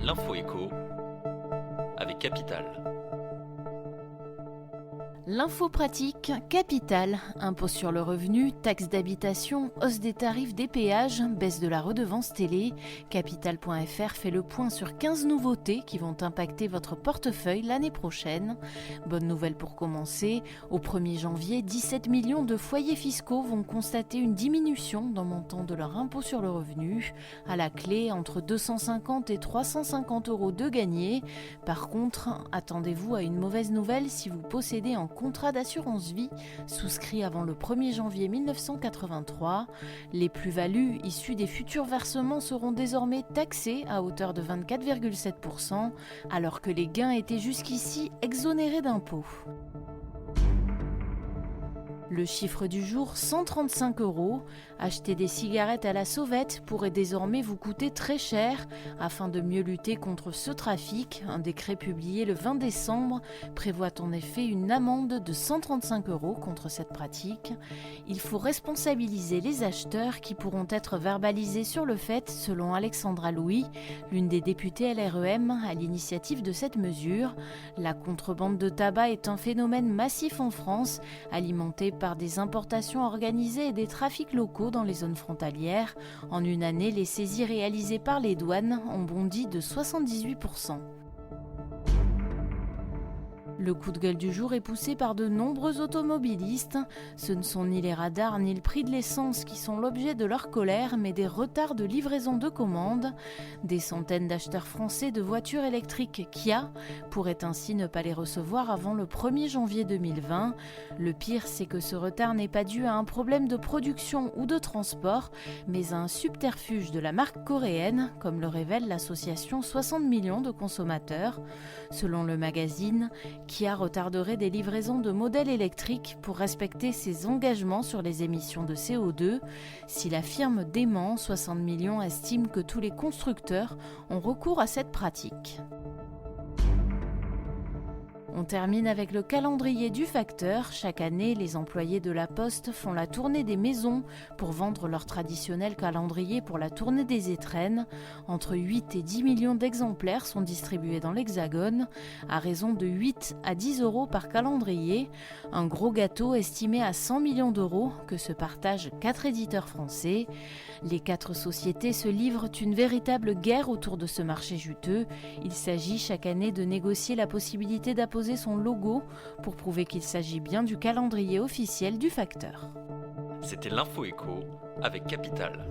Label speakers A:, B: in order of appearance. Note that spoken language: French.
A: L'info écho avec Capital.
B: L'info pratique, Capital, impôt sur le revenu, taxe d'habitation, hausse des tarifs des péages, baisse de la redevance télé. Capital.fr fait le point sur 15 nouveautés qui vont impacter votre portefeuille l'année prochaine. Bonne nouvelle pour commencer, au 1er janvier, 17 millions de foyers fiscaux vont constater une diminution dans le montant de leur impôt sur le revenu. À la clé, entre 250 et 350 euros de gagnés. Par contre, attendez-vous à une mauvaise nouvelle si vous possédez un contrat d'assurance vie souscrit avant le 1er janvier 1983. Les plus-values issues des futurs versements seront désormais taxées à hauteur de 24,7%, alors que les gains étaient jusqu'ici exonérés d'impôts. Le chiffre du jour, 135 euros. Acheter des cigarettes à la sauvette pourrait désormais vous coûter très cher. Afin de mieux lutter contre ce trafic, un décret publié le 20 décembre prévoit en effet une amende de 135 euros contre cette pratique. Il faut responsabiliser les acheteurs qui pourront être verbalisés sur le fait, selon Alexandra Louis, l'une des députées LREM à l'initiative de cette mesure. La contrebande de tabac est un phénomène massif en France, alimenté par des importations organisées et des trafics locaux dans les zones frontalières. En une année, les saisies réalisées par les douanes ont bondi de 78%. Le coup de gueule du jour est poussé par de nombreux automobilistes. Ce ne sont ni les radars ni le prix de l'essence qui sont l'objet de leur colère, mais des retards de livraison de commandes. Des centaines d'acheteurs français de voitures électriques Kia pourraient ainsi ne pas les recevoir avant le 1er janvier 2020. Le pire, c'est que ce retard n'est pas dû à un problème de production ou de transport, mais à un subterfuge de la marque coréenne, comme le révèle l'association 60 millions de consommateurs. Selon le magazine, Kia retarderait des livraisons de modèles électriques pour respecter ses engagements sur les émissions de CO2. Si la firme dément, 60 millions estime que tous les constructeurs ont recours à cette pratique. On termine avec le calendrier du facteur. Chaque année, les employés de la Poste font la tournée des maisons pour vendre leur traditionnel calendrier pour la tournée des étrennes. Entre 8 et 10 millions d'exemplaires sont distribués dans l'Hexagone, à raison de 8 à 10 euros par calendrier. Un gros gâteau estimé à 100 millions d'euros que se partagent 4 éditeurs français. Les 4 sociétés se livrent une véritable guerre autour de ce marché juteux. Il s'agit chaque année de négocier la possibilité d'apposer son logo pour prouver qu'il s'agit bien du calendrier officiel du facteur.
A: C'était l'info écho avec Capital.